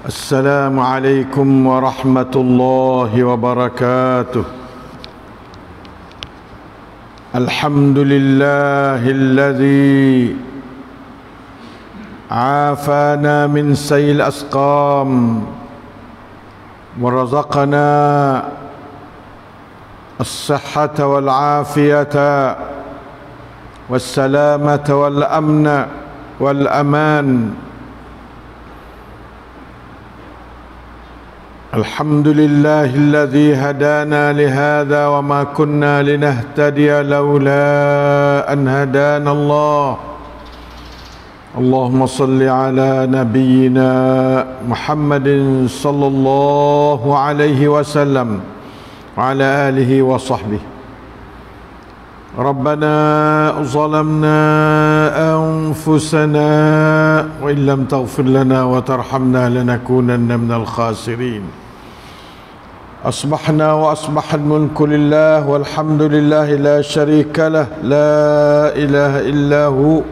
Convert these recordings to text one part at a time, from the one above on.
السلام عليكم ورحمة الله وبركاته. الحمد لله الذي عافانا من سيء الأسقام ورزقنا الصحة والعافية والسلامة والأمن والأمان. الحمد لله الذي هدانا لهذا وما كنا لنهتدي لولا أن هدانا الله. اللهم صل على نبينا محمد صلى الله عليه وسلم وعلى آله وصحبه. ربنا ظلمنا أنفسنا وإن لم تغفر لنا وترحمنا لنكونن من الخاسرين. أصبحنا وأصبح الملك لله والحمد لله لا شريك له لا إله إلا هو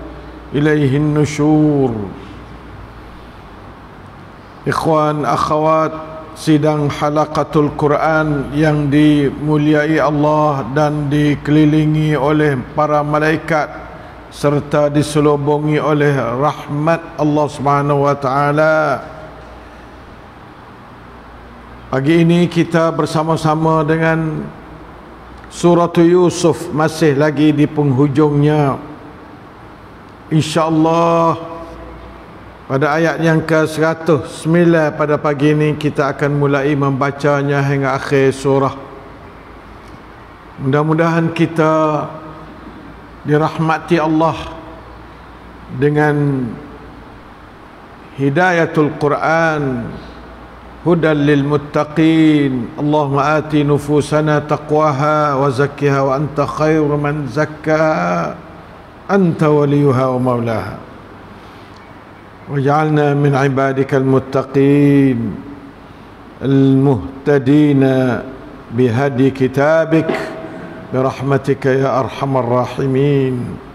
إليه النشور. Ikhwan, akhwat, sidang halaqatul Quran yang dimuliai Allah dan dikelilingi oleh para malaikat serta diselubungi oleh rahmat Allah Subhanahu wa taala. Pagi ini kita bersama-sama dengan surah Yusuf, masih lagi di penghujungnya. InsyaAllah pada ayat yang ke-109 pada pagi ini kita akan mulai membacanya hingga akhir surah. Mudah-mudahan kita dirahmati Allah dengan hidayatul Quran, hudan lil muttaqin. Allahumma ati nufusana taqwaha wa zakkiha wa anta khairu man zakkaha anta waliyuha wa maulaha. Waj'alna min ibadika al-muttaqin al-muhtadina bihadi kitabik birahmatika ya arhamar rahimin.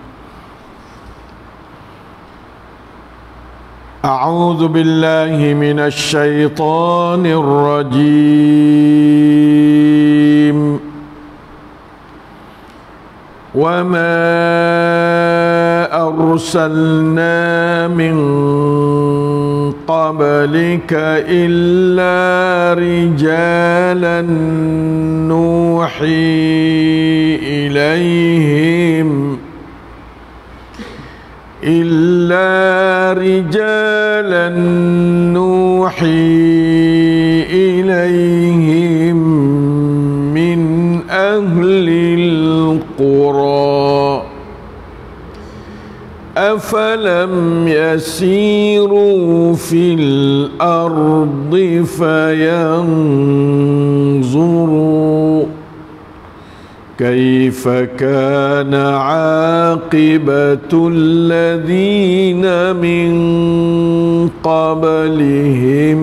أعوذ بالله من الشيطان الرجيم. وما أرسلنا من قبلك إلا رجالا نوحي إليهم من أهل القرى أفلم يسيروا في الأرض فينظروا كيف كان عاقبة الذين من قبلهم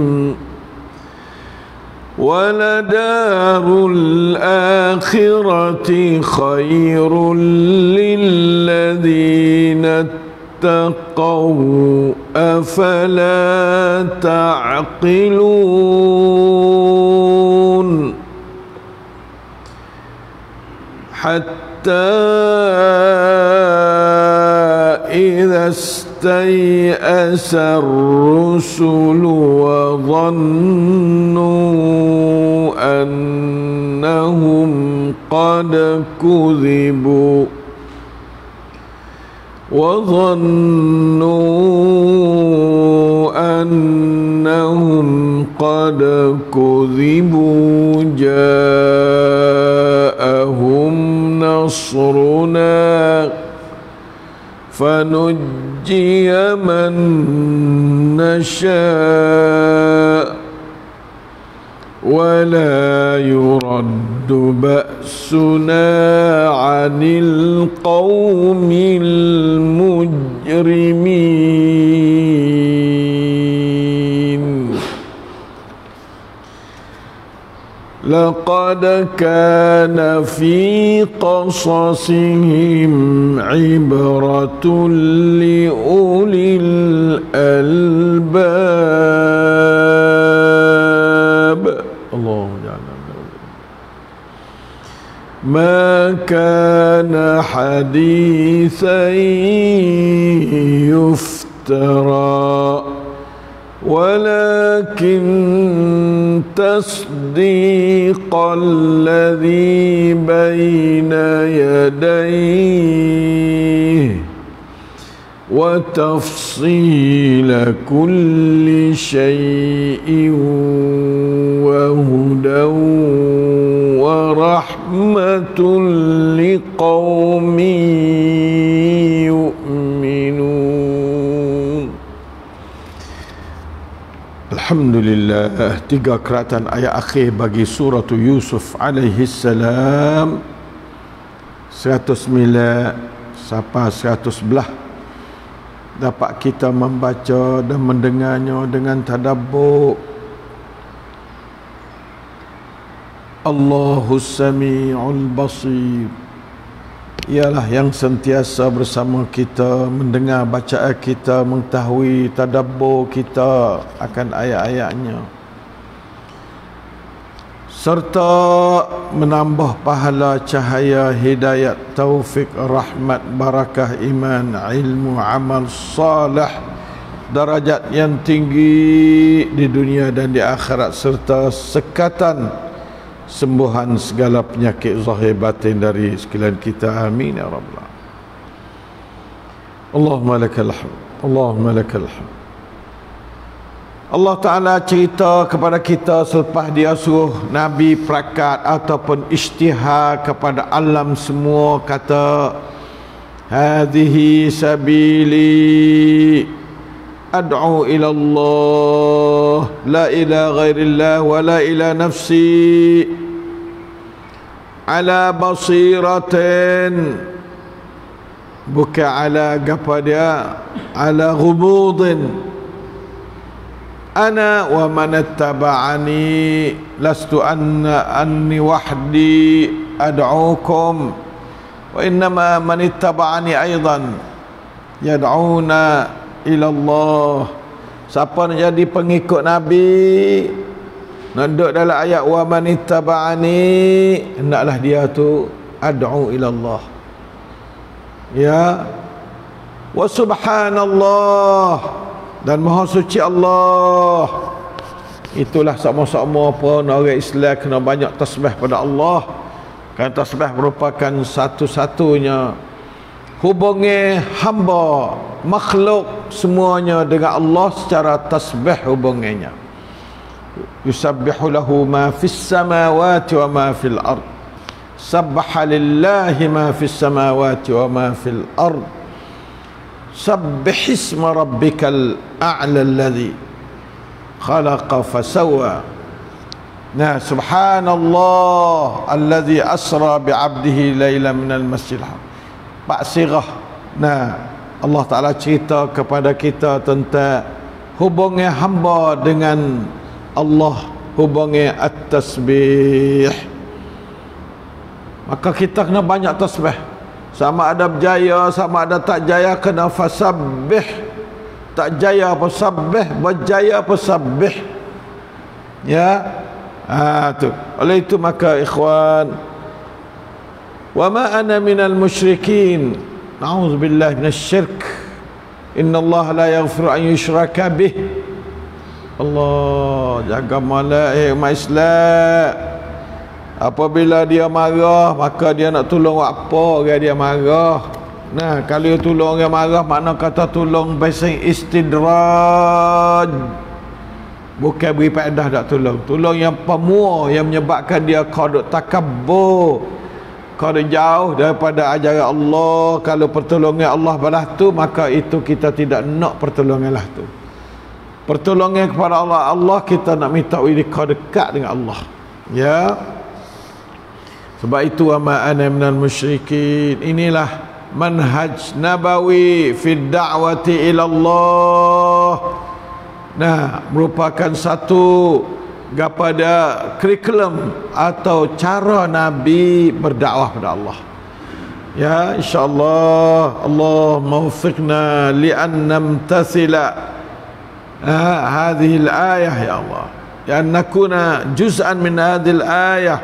ولدار الآخرة خير للذين اتقوا أفلا تعقلون. حتى إذا استيأس الرسل وظنوا أنهم قد كذبوا جاءهم نصرنا فنجي من نشاء ولا يرد بأسنا عن القوم المجرمين. لقد كان في قصصهم عبرة لأولي الألباب ما كان حديثا يفترى ولكن تصديق الذي بين يديه وتفصيل كل شيء وهدى ورحمة لقوم يؤمنون. Alhamdulillah, 3 keratan ayat akhir bagi surah Yusuf alaihi salam, 109 sampai 111 dapat kita membaca dan mendengarnya dengan tadabbur. Allahus Sami'ul Basir, ialah yang sentiasa bersama kita, mendengar bacaan kita, mengetahui tadabbur kita akan ayat-ayatnya, serta menambah pahala, cahaya, hidayat, taufik, rahmat, barakah, iman, ilmu, amal salih, darajat yang tinggi di dunia dan di akhirat, serta sekatan sembuhan segala penyakit zahir batin dari sekalian kita. Amin ya rabbal alamin. Allahumma lakal hamd, Allahumma lakal hamd. Allah Ta'ala cerita kepada kita selepas dia suruh Nabi perakat ataupun isytihar kepada alam semua, kata hadhihi sabili ad'u ila Allah la ilaha ghairillah wa la ila nafsi ala basiratin, bukan ala gapada, ala ghumudin, ana wa man ittaba'ani lastu anni wahdi ad'ukum wa innama man ittaba'ani aidan yad'una ila Allah. Siapa nak jadi pengikut Nabi, nak duduk dalam ayat wa man ittaba'ani, hendaklah dia tu ad'u ila Allah, ya, wa subhanallah, dan maha suci Allah. Itulah sama-sama pun orang Islam kena banyak tasbih pada Allah, kerana tasbih merupakan satu-satunya hubungi hamba makhluk semuanya dengan Allah secara tasbih hubungannya. Yusabbihu lahu ma fis samawati wa ma fil ard, sabbaha lillahi ma fis samawati wa ma fil ard, sabbih isma rabbikal a'la alladhi khalaqa fasawwa. Nah, subhanallah alladhi asra bi'abdihi layla minal masjidil haram. Pak sirah. Nah, Allah Ta'ala cerita kepada kita tentang hubungnya hamba dengan Allah, hubungnya at-tasbih. Maka kita kena banyak tasbih. Sama ada berjaya, sama ada tak jaya, kena fasabbih. Tak jaya apa sabbih, berjaya apa sabbih. Ya. Tu. Oleh itu maka ikhwan, wa ma ana minal musyrikin, na'udzubillahi minasyirk, innallaha la yaghfiru an yushraka bih. Allah jaga malak umat Islam. Apabila dia marah, maka dia nak tolong apa orang dia marah. Nah, kalau dia tolong orang marah, makna kata tolong basing istidraj, bukan beri faedah tak tolong. Tolong yang pemua, yang menyebabkan dia qaduk takabbur, qaduk jauh daripada ajaran Allah. Kalau pertolongan Allah balas tu, maka itu kita tidak nak pertolongan lah tu. Pertolongan kepada Allah, Allah kita nak minta dekat dengan Allah. Ya. Sebab itu wa ma ana minal musyrikin. Inilah manhaj nabawi fi da'wati ila Allah. Nah, merupakan satu kepada kurikulum atau cara Nabi berdakwah kepada Allah. Ya, insyaallah Allah maufiqna li an namtathila hadhihi al-ayah ya Allah. Ya nakuna juz'an min hadhihi al-ayah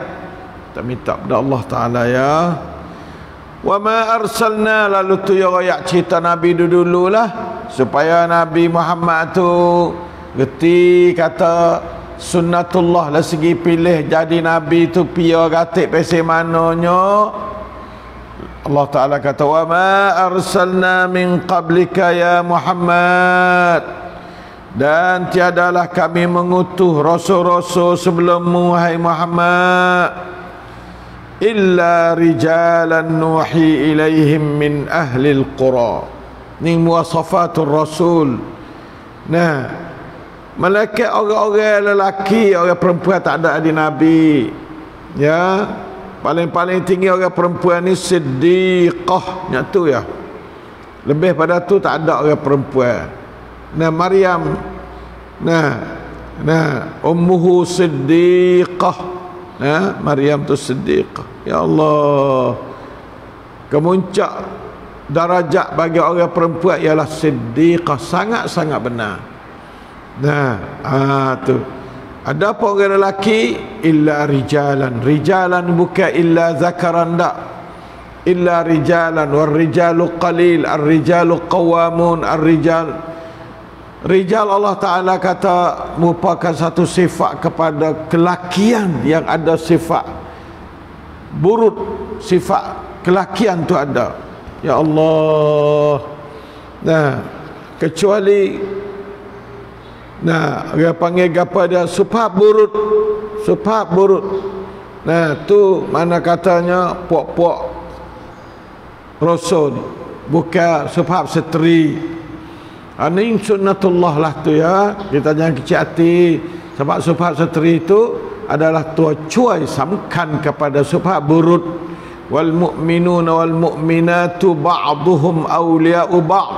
kita minta kepada Allah Ta'ala ya. Wa ma arsalna, lalu tu ya royak cerita Nabi dulu lah, supaya Nabi Muhammad tu geti kata sunnatullah lah segi pilih jadi Nabi tu pia gatik pese manonyo. Allah Ta'ala kata wa ma arsalna min qablika ya Muhammad, dan tiadalah kami mengutus rasul-rasul sebelummu wahai Muhammad, illa rijalan nuhi ilaihim min ahlil qura. Ni muwasafatul rasul. Nah, malaikat orang-orang lelaki, orang perempuan tak ada di Nabi. Ya, paling-paling tinggi orang perempuan ni siddiqah, nyatu ya. Lebih pada tu tak ada orang perempuan. Nah, Maryam, nah ummuhu siddiqah. Maryam tu siddiqah. Ya Allah, kemuncak darajat bagi orang perempuan ialah siddiqah, sangat-sangat benar. Tu ada apa orang lelaki? Illa rijalan. Rijalan bukan illa zakaran, tak. Illa rijalan, war rijalu qalil, ar rijalu qawamun, ar rijal. Rijal Allah Ta'ala kata merupakan satu sifat kepada kelakian yang ada sifat burut, sifat kelakian tu ada. Ya Allah. Kecuali dia panggil apa dia, subhab burut. Subhab burut. Tu mana katanya puak-puak rasul, bukan subhab seteri. Ini sunnatullah lah tu ya. Kita jangan kecil hati, sebab subhab seteri itu adalah tua cuai samkan kepada subhab burut. Wal mu'minuna wal mu'minatu ba'duhum awliya'u ba'd.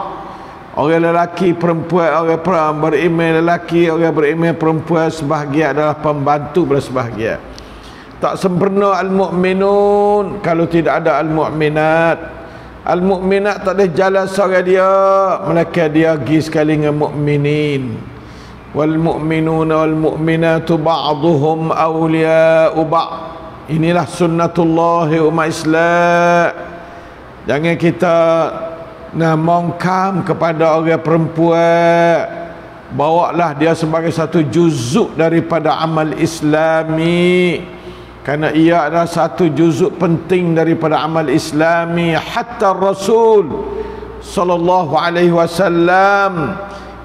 Orang lelaki perempuan, orang beriman lelaki, orang beriman perempuan, sebahagian adalah pembantu pada sebahagian. Tak sempurna al-mu'minun kalau tidak ada al-mu'minat. Al-mu'minat tak boleh jalan seorang dia, melainkan dia pergi sekali dengan mu'minin. Wal mu'minuna wal mu'minatu ba'duhum awliya'u ba'd. Inilah sunnatullah umat Islam. Jangan kita mongkam kepada orang perempuan, bawalah dia sebagai satu juzuk daripada amal Islami, kerana ia adalah satu juzuk penting daripada amal Islami. Hatta Rasul sallallahu alaihi wasallam,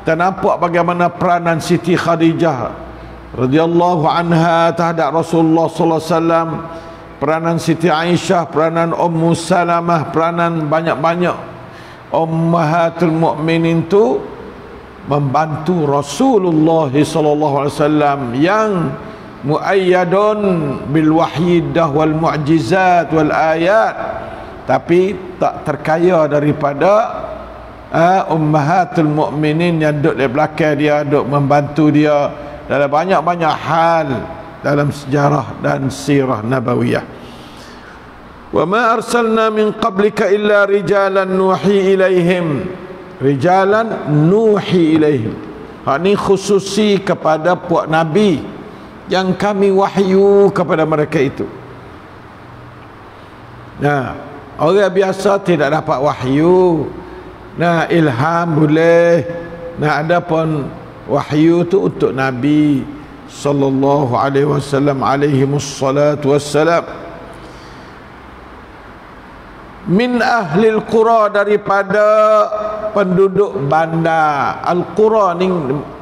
kita nampak bagaimana peranan Siti Khadijah radhiyallahu anha terhadap Rasulullah sallallahu alaihi wasallam, peranan Siti Aisyah, peranan Ummu Salamah, peranan banyak-banyak ummahatul mukminin tu membantu Rasulullah sallallahu alaihi wasallam yang muayyadun bil wahyidah wal mu'jizat wal ayat, tapi tak terkaya daripada ummahatul mukminin yang duduk di belakang dia, duduk membantu dia dalam banyak-banyak hal dalam sejarah dan sirah nabawiyah. Wa ma arsalna min qablika illa rijalan nuhi ilaihim. Rijalan nuhi ilaihim. Ini khususi kepada puak nabi yang kami wahyu kepada mereka itu. Orang biasa tidak dapat wahyu. Ilham boleh. Ada pun wahyu tu untuk Nabi sallallahu alaihi wasallam alaihi wassalatu wassalam. Min ahlil qura, daripada penduduk bandar. Al-qura ni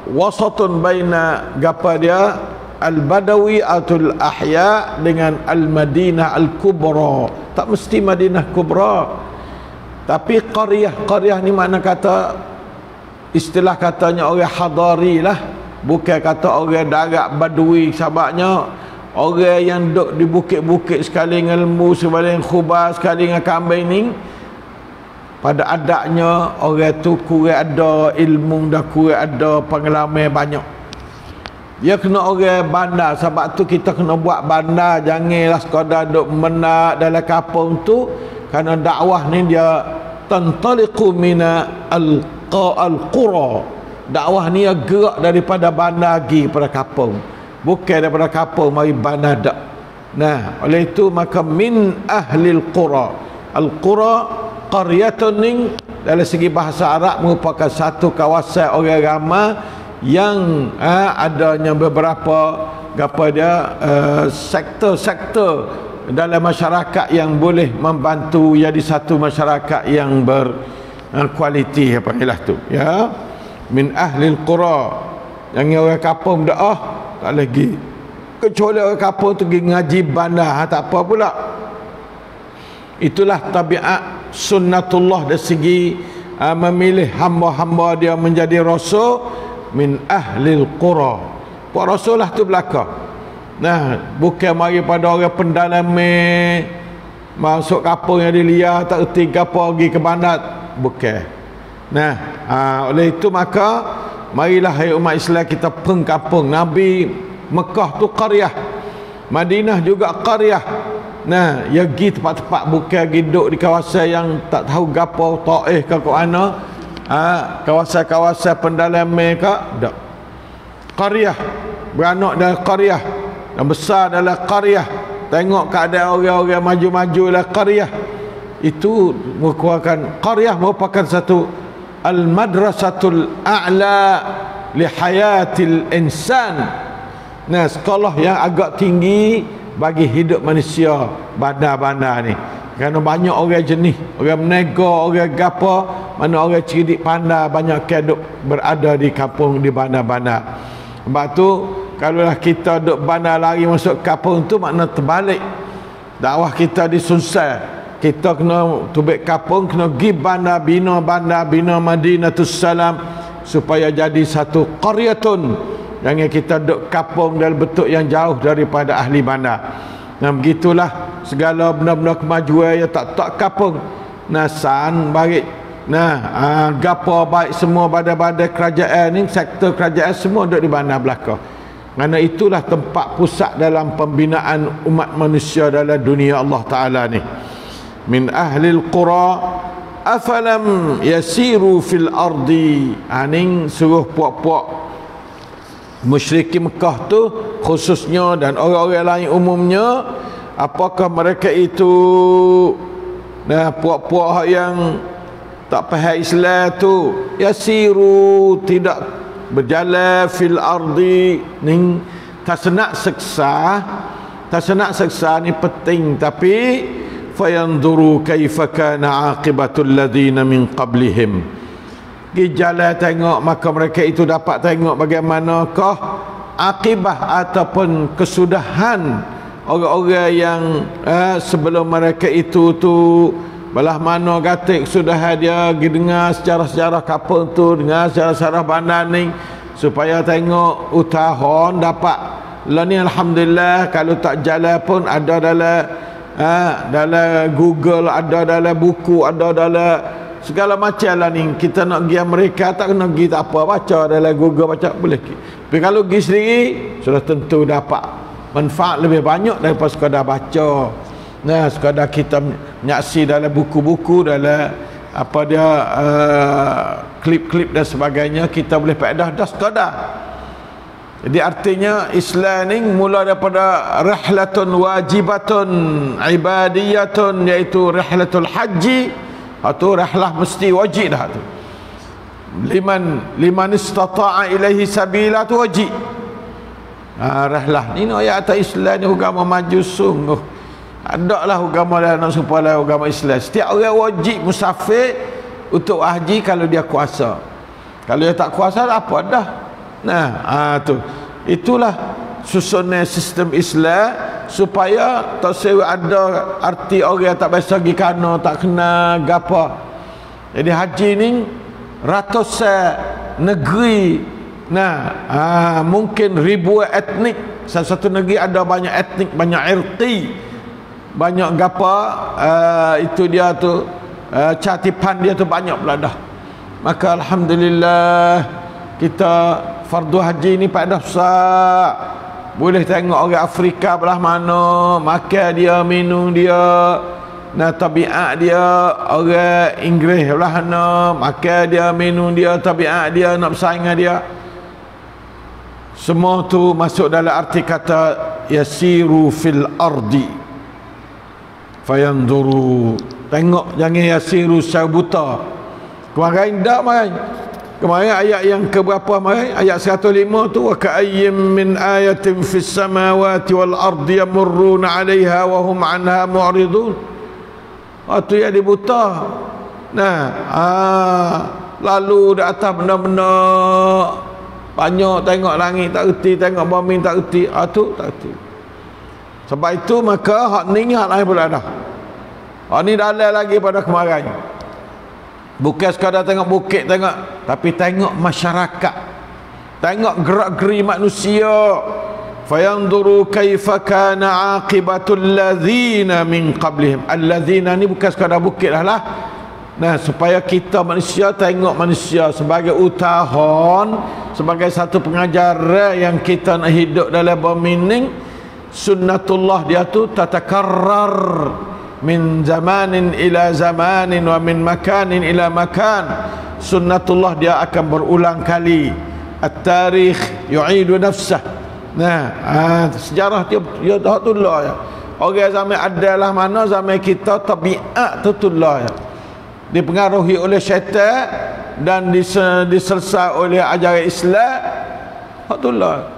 wasatun baina gapa dia, al-badawi atul ahya dengan al-madinah al-kubra. Tak mesti Madinah kubra, tapi qaryah ni makna kata, istilah katanya orang hadari lah, bukan kata orang darat badui. Sebabnya orang yang duduk di bukit-bukit sekali dengan lembu, sekali dengan khubah, sekali dengan kambing ni, pada adanya orang tu kurang ada ilmu, dah kurang ada pengalaman banyak. Dia kena orang bandar. Sebab tu kita kena buat bandar, janganlah sekadar duduk menak dalam kampung tu. Kerana dakwah ni dia tantaliqu mina al-qura. Dakwah ni gerak daripada bandar pergi pada kampung, bukan daripada kampung mari bandar dak. Nah, oleh itu maka min ahlil qura. Al-qura qaryatun ning dalam segi bahasa Arab merupakan satu kawasan orang ramai yang adanya beberapa sektor-sektor dalam masyarakat yang boleh membantu jadi satu masyarakat yang berkualiti apa ilah tu ya. Min ahlil qura, yang orang kampung dah tak lagi, kecuali orang kampung tu pergi ngaji bandar tak apa pula. Itulah tabiat sunnatullah dari segi memilih hamba-hamba dia menjadi rasul. Min ahlil qura, pak rasul lah tu belaka. Nah, bukan mari pada orang pendalaman masuk kampung yang dia tak erti apa pergi ke bandar, bukan. Nah, oleh itu maka marilah hai umat Islam kita pengkampung. Nabi Mekah tu qaryah, Madinah juga qaryah. Nah, ya pergi tempat-tempat, bukan pergi duduk di kawasan yang tak tahu gapo, Taif ke mana, kawasan-kawasan pendalaman ke, tak. Qaryah, beranak dalam qaryah, dan besar dalam qaryah, tengok keadaan orang-orang maju-maju dalam qaryah. Itu merupakan qaryah merupakan satu al-madrasatul a'la li hayatil insan. Nah, sekolah yang agak tinggi bagi hidup manusia bandar-bandar ni. Kerana banyak orang jenis, orang menega, orang gapa, mana orang cerdik pandai banyak keduk berada di kampung, di bandar-bandar. Sebab tu kalaulah kita duk bandar lari masuk kampung tu, makna terbalik. Dakwah kita disunsai. Kita kena tubik kampung, kena pergi bandar, bina Madinatus Salam supaya jadi satu qaryatun. Jangan kita duk kampung dalam bentuk yang jauh daripada ahli bandar. Nah, begitulah segala benda-benda kemajuan yang tak kampung. Nah, san baik. Nah, gapo baik semua badai-badai kerajaan ni, sektor kerajaan semua duduk di bandar belaka. Kerana itulah tempat pusat dalam pembinaan umat manusia dalam dunia Allah Ta'ala ni. Min ahlil qura afalam yasiru fil ardi. Aning suruh puak-puak musyrikin Mekah tu khususnya dan orang-orang lain umumnya, apakah mereka itu puak-puak yang tak faham Islam tu yasiru, tidak berjalan fil ardi ni, tak senak seksa ni penting, tapi fayanzuru kaifa kana aqibatul ladzina min qablihim. Pergi jalan tengok, maka mereka itu dapat tengok bagaimanakah akibah ataupun kesudahan orang-orang yang sebelum mereka itu tu, belah mana gatik kesudahan dia. Pergi dengar sejarah-sejarah kampung tu, dengar sejarah-sejarah bandar ni, supaya tengok utahon dapat. Lah ni alhamdulillah, kalau tak jalan pun ada dalam Google, ada dalam buku, ada dalam segala macam lah ni. Kita nak pergi Amerika tak kena pergi tak apa, baca dalam Google, baca boleh. Tapi kalau pergi sendiri sudah tentu dapat manfaat lebih banyak daripada sekadar baca. Nah, sekadar kita menyaksi dalam buku-buku, dalam apa dia klip-klip dan sebagainya, kita boleh faedah dah sekadar. Jadi artinya Islam ni mula daripada rihlatun wajibatun ibadiyatun, iaitu rihlatul haji. Itu rihlah mesti wajib dah tu. Liman istata'a ilaihi sabila tu wajib. Rihlah ni ayat Islam ni agama maju sungguh. Ada lah agama dah nak supaya agama Islam. Setiap orang wajib musafir untuk haji kalau dia kuasa. Kalau dia tak kuasa apa dah. Nah, tu. Itulah susunan sistem Islam supaya tak sewa ada arti orang tak biasa pergi kana, tak kena gapa. Jadi haji ni ratusan negeri. Nah, mungkin ribuan etnik. Satu negeri ada banyak etnik, banyak irqi, banyak gapa, itu dia tu catipan dia tu banyak pula dah. Maka alhamdulillah kita fardu haji ni pada besar. Boleh tengok orang Afrika belah mana, makan dia, minum dia, tabiat dia. Orang Inggeris belah mana, makan dia, minum dia, tabiat dia, nak bersaing dengan dia. Semua tu masuk dalam arti kata yasiru fil ardi fayanduru. Tengok, jangan yasiru secara buta. Kemarin tak main. Kemarin ayat yang keberapa main? Ayat 105 tu, wa ka'ayyim min ayatin fis samawati wal ardi yamurruna 'alaiha wa hum 'anha mu'ridun. Tu yang dibuta. Nah, lalu di atas benda-benda banyak, tengok langit tak erti, tengok bumi tak erti. Tu tak erti. Sebab itu maka hak ni hak lain pula dah. Hak ni dalil lagi pada kemarin. Bukan sekadar tengok bukit, tengok, tapi tengok masyarakat, tengok gerak-geri manusia. Fayanzuru kaifa kana aqibatul ladzina min qablihim. Alladzina ni bukan sekadar bukit lah. Nah, supaya kita manusia tengok manusia sebagai utahan, sebagai satu pengajaran yang kita nak hidup dalam bumi ni. Sunnatullah dia tu tatakarrar min zamanin ila zamanin wa min makanin ila makan. Sunnatullah dia akan berulang kali. At-tarikh yu'idu nafsah. Nah, sejarah dia dah tulah ya. Orang zaman adalah mana, zaman kita tabiat tu tulah ya. Dipengaruhi oleh syaitan dan diselesai oleh ajaran Islam. Hak tulah.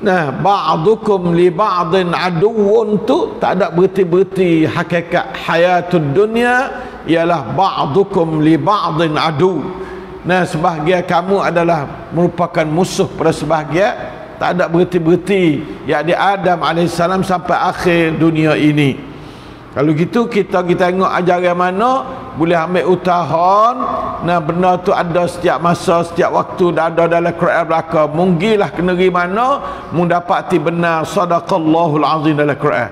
Nah, ba'dukum li ba'din aduwwun tu tak ada berti-berti hakikat hayatud dunia ialah ba'dukum li ba'din adu. Nah, sebahagian kamu adalah merupakan musuh pada sebahagian, tak ada berti-berti yakni Adam AS sampai akhir dunia ini. Kalau gitu kita tengok ajaran mana boleh ambil utahan. Nah, benda tu ada setiap masa, setiap waktu dah ada dalam Quran belaka. Munggilah ke negeri mana mendapati benar sadaqallahul azim dalam Quran.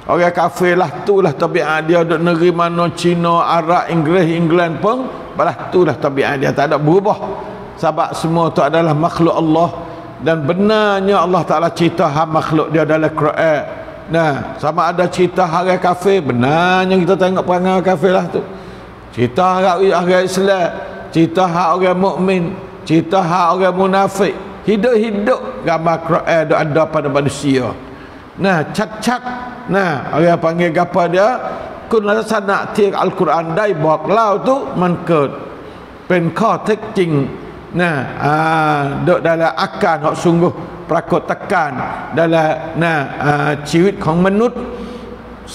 Orang kafir lah tu lah tabiat dia duduk negeri mana, Cina, Arab, Inggeris, England pun balah tu lah tabiat dia, tak ada berubah. Sebab semua tu adalah makhluk Allah, dan benarnya Allah Ta'ala cerita makhluk dia dalam Quran. Nah, sama ada cerita orang kafir, benarnya kita tengok perangai orang kafir lah tu. Cerita orang Islam, cerita hak orang mukmin, cerita hak orang munafik. Hidup-hidup gambar Quran ada pada manusia. Nah, cat-cat. Nah, orang panggil apa dia? Kun sana tiak Al-Quran dai bok lau tu man ket pen kho tek jing. Nah, duk dalam akan hak sungguh prakot tekan dalamชีวิต ของมนุษย์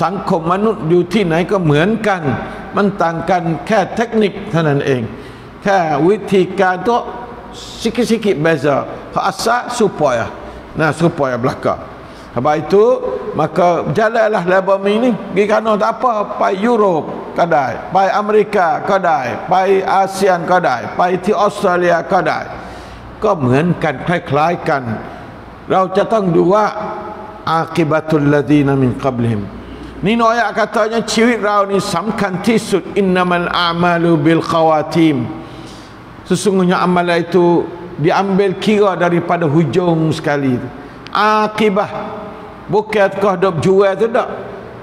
สังคมมนุษย์อยู่ที่ไหนก็เหมือนกันมันต่างกันแค่เทคนิคเท่านั้นเองแค่วิธีการตัว sikit-sikit beza hak asal supaya supaya belaka. Sebab itu maka jalanlah dalam bumi ni pergi kana tak apa, pai Europe kadai, pai Amerika kadai, pai ASEAN kadai, paiที่ออสเตรเลียkadai, ก็เหมือนกันคล้ายๆกันเราจะต้องดูว่าอาคิบัตุลลดีนมินกับลิฮิมนี่น้อยอะkatanya ชีวิตเรานี่สำคัญที่สุดอินนัมัลอามาลูบิลคาวาติม sesungguhnya amalan itu diambil kira daripada hujung sekali. Akibah bukan tekah duk jual tu tak,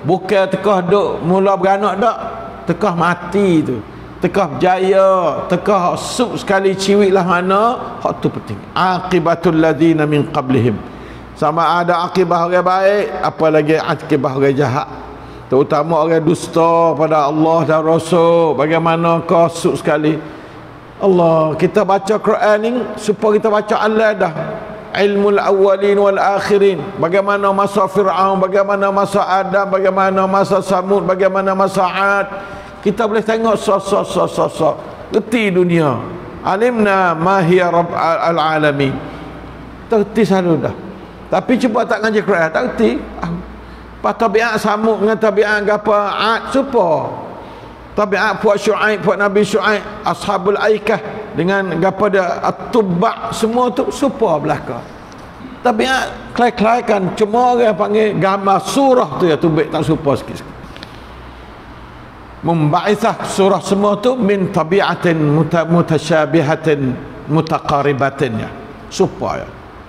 bukan tekah duk mula beranak tak, tekah mati tu, tekah berjaya, tekah suk sekali ciwik lah mana, hak tu penting. Aqibatul ladzina min qablihim, sama ada akibah orang baik, apalagi akibah orang jahat, terutama orang dusta pada Allah dan Rasul. Bagaimana kau suk sekali Allah. Kita baca Quran ni supaya kita baca Allah dah, ilmul awwalin wal akhirin, bagaimana masa Fir'aun, bagaimana masa Adam, bagaimana masa Samud, bagaimana masa Ad. Kita boleh tengok sosok reti dunia. Alimna ma hiya rabb al-alamin, terti selalu dah. Tapi cuba tak ngaji Quran tak reti. Pas tabiat Samud dengan tabiat apa Ad supa, tabiat puak Syuaib, puak Nabi Syuaib, ashabul aikah dengan apa dia at-tubba, semua tu supa belaka. Tabiat kelai-kelai kan, cuma orang panggil gambar surah tu ya tubik tak supa sikit-sikit. Memba'ithah surah semua tu min tabi'atin mutasyabihatin mutaqaribatin ya, supa ya.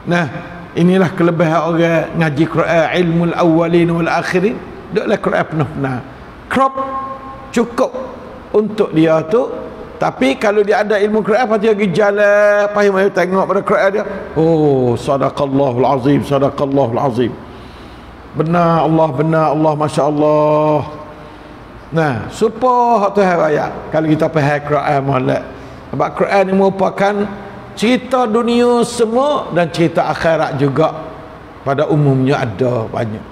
Nah, inilah kelebihan orang ngaji Quran, ilmul awwalin wal akhirin. Duklah Quran penuh-penuh, crop cukup untuk dia tu. Tapi kalau dia ada ilmu Quran, pasti dia jalan, pasti tengok pada Quran dia, oh sadaqallahul azim, sadaqallahul azim. benar Allah, Masya Allah. Nah, supaya Tuhan ayat kalau kita faham Quran molek. Sebab Quran ini merupakan cerita dunia semua dan cerita akhirat juga pada umumnya ada banyak.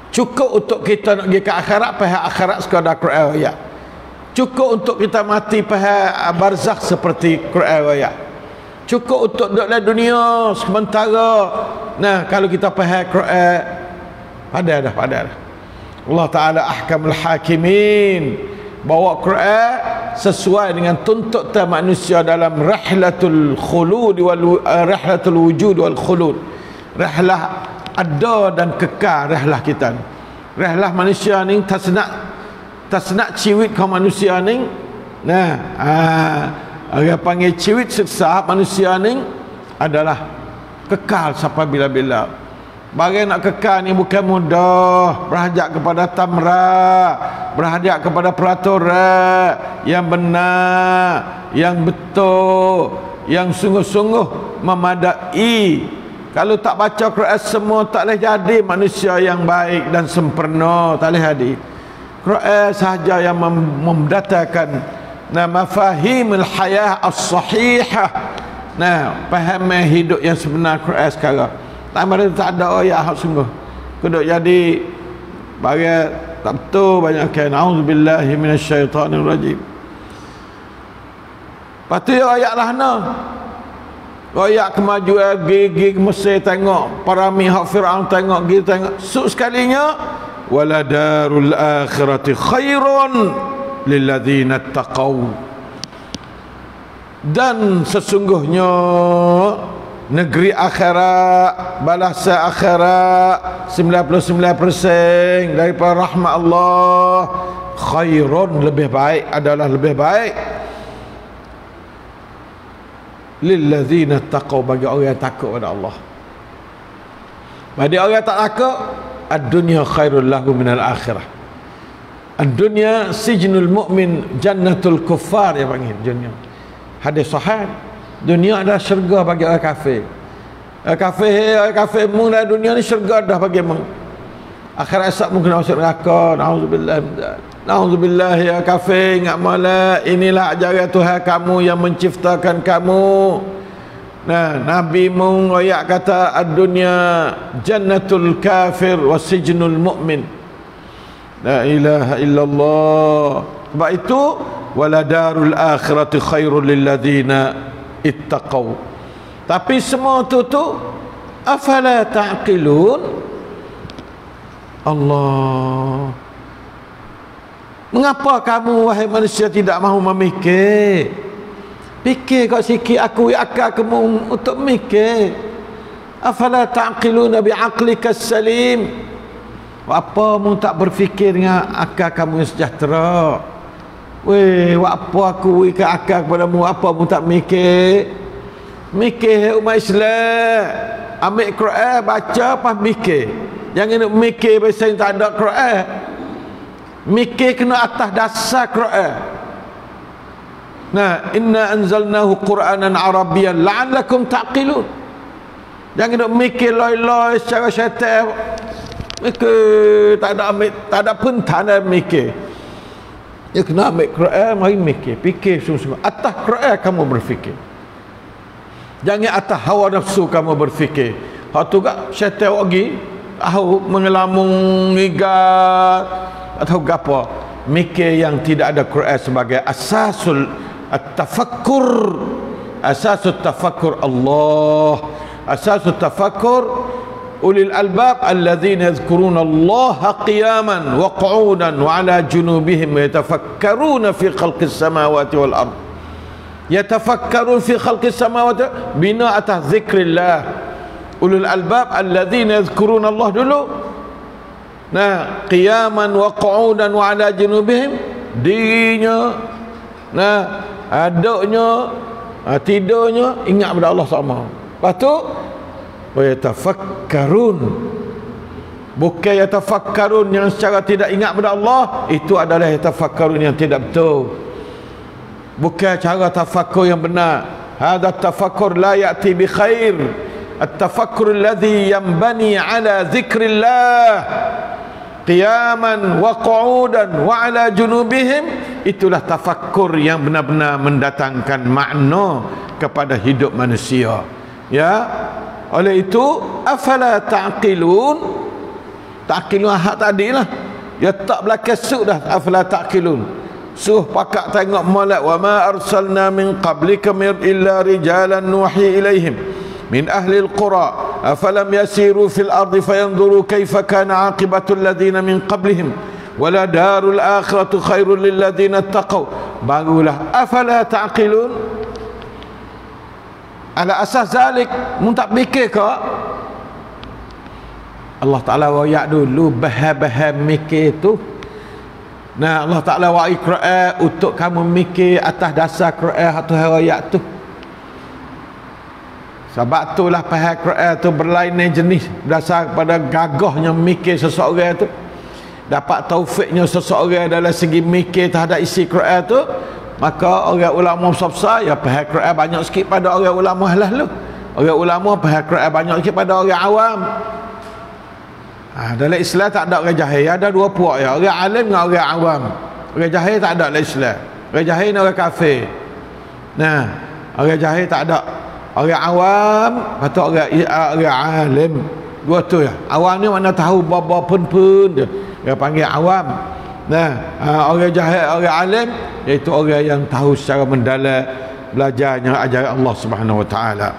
Cukup untuk kita nak pergi ke akhirat, faham akhirat sekadar Quran ayat. Cukup untuk kita mati faham barzakh seperti Quran ayat. Cukup untuk duduk dalam dunia sementara. Nah, kalau kita faham Quran, pada dah. Allah Ta'ala ahkamul hakimin, bawa Quran sesuai dengan tuntutan manusia dalam rihlatul khulud rihlatul wujud wal khulud. Rihlah ada dan kekal rihlah kita. Rihlah manusia ni tak ciwit kaum manusia ni. Nah, orang panggil ciwit seksa manusia ni adalah kekal sampai bila-bila. Bagi nak kekal ni bukan mudah. Berhajat kepada tamrah, berhajat kepada peraturan yang benar, yang betul, yang sungguh-sungguh memadai. Kalau tak baca Quran semua, tak boleh jadi manusia yang baik dan sempurna. Tak boleh jadi. Quran sahaja yang mendatangkan mafahimul hayah as-sahihah. Nah, faham hidup yang sebenar Quran sekarang. Tak ada ayat sungguh. Keduk jadi bagi tak betul banyak kan. Auzubillahi minasyaitanir rajim. Patu ayat lahna. Ayat kemajuan gigi Mesir tengok, para mihak Firaun tengok, gitu tengok. Suk sekalinya wala darul akhirati khairun lilladzina taqaw. Dan sesungguhnya negeri akhirat, balasan akhirat 99% daripada rahmat Allah, khairun lebih baik, adalah lebih baik lilladzina taqaw, bagi orang yang takut pada Allah. Bagi orang yang tak takut, ad-dunya khairul lahu minal akhirah. Ad-dunya sijnul mu'min jannatul kuffar, dia panggil dunia. Hadis sahih, dunia adalah syurga bagi orang kafir. Orang kafir mung dalam dunia ni syurga dah bagi mung. Akhirat esok mungkin masuk neraka. Na'udzubillah ya kafir, ingat malah inilah ajaran Tuhan kamu yang menciptakan kamu. Nah, Nabi mung royak kata ad-dunya jannatul kafir wa sijnul mu'min. La ilaha illallah. Sebab itu wala darul akhirati khairul lilladzina ittaqaw. Tapi semua tu afala ta'qilun. Allah, mengapa kamu wahai manusia tidak mahu memikir? Fikir kau sikit, aku akal kamu untuk mikir. Afala ta'qiluna bi'aqlika salim. Apa mu tak berfikir dengan akal kamu yang sejahtera? Weh, apa aku ke akal kepadamu, apa mu tak mikir? Mikir umat Islam. Ambil Quran, baca, pas mikir. Jangan nak mikir bahasa yang tak ada Quran. Mikir kena atas dasar Quran. Nah, inna anzalnahu Qur'anan Arabiyyan la'allakum ta'qilun. Jangan nak mikir loi-loi secara syaitan. Mikir tak ada pentan dalam mikir. Ya kena ambil Quran, mari mikir, fikir sungguh-sungguh. Atas Quran kamu berfikir. Jangan atas hawa nafsu kamu berfikir. Hak tu gak syaitan lagi tahu mengelamung ngigat atau gapo. Mikir yang tidak ada Quran sebagai asasul at-tafakkur. Asasul tafakkur Allah. Asasul tafakkur ulil albab alladzina yadhkuruna Allah qiyaman wa qu'udan wa ala junubihim yatafakkaruna fi khalqis samawati wal ard. Yatafakkarun fi khalqis samawati, bina atas zikrillah. Ulul albab alladzina yadhkuruna Allah dulu. Nah, qiyaman wa qu'udan wa ala junubihim, dirinya, nah, aduknya, tidurnya ingat pada Allah sama. Lepas tu wa yatafakkarun. Bukan yatafakkarun yang secara tidak ingat pada Allah, itu adalah yatafakkarun yang tidak betul. Bukan cara tafakkur yang benar. Hadza tafakkur la ya'ti bi khair. at-tafakkur alladhi yanbani ala zikrillah qiyaman wa qu'udan wa ala junubihim, itulah tafakkur yang benar-benar mendatangkan makna kepada hidup manusia. Ya, oleh itu afala ta'qilun, ta'qilun hak tadilah ya, tak belakang suk dah, afala ta'qilun, suruh pakak tengok molek, wa ma arsalna min qablika illa rijalan nuhi ilaihim min ahli al-qura afalam yasiru fil ardi fayanzuru kaifa kana aqibatu alladhina min qablihim wala darul akhiratu khairul lil ladzina taqaw, barulah afala ta'qilun. Ala asas zalik, mun tak fikir ke? Allah Ta'ala wayak dulu bahar-bahar mikir tu. Nah, Allah Ta'ala wa'i Quran untuk kamu mikir atas dasar Quran atau ayat tu. Sebab itulah faham Quran tu berlainan jenis berdasar pada gagahnya mikir seseorang tu. Dapat taufiknya seseorang dalam segi mikir terhadap isi Quran tu, maka orang ulama besar ya faham Quran banyak sikit pada orang ulama lalu. Orang ulama faham Quran banyak sikit pada orang awam. Dalam Islam tak ada orang jahil, ada dua puak ya, orang alim dengan orang awam. Orang jahil tak ada dalam Islam. Orang jahil ni orang kafir. Nah, orang jahil tak ada. Orang awam atau orang alim, dua tu ya. Awam ni mana tahu bapa pun dia. Dia panggil awam. Nah, orang jahil, orang alim iaitu orang yang tahu secara mendalam belajarnya ajaran Allah Subhanahu Wa Taala.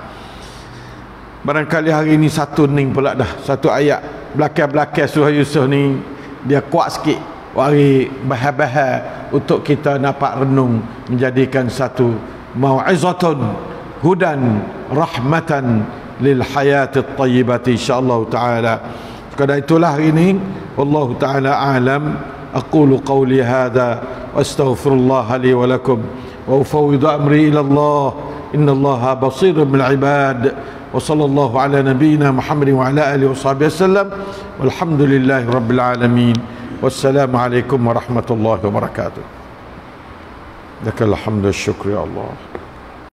Barangkali hari ini satu ning pula dah, satu ayat belakang-belakang surah Yusuf ni dia kuat sikit wari bahar-bahar untuk kita dapat renung, menjadikan satu mau'izatun hudan rahmatan lil hayati at-tayyibati insyaallah taala. Sekadar itulah hari ini, wallahu taala a'lam. aqulu qawli hadha wa astaghfirullah li wa lakum wa ufawwidu amri ila Allah innallaha basirun bil ibad. وصلى الله على نبينا محمد وعلى آله وصحبه وسلم والحمد لله رب العالمين والسلام عليكم ورحمة الله وبركاته. لك الحمد والشكر يا الله.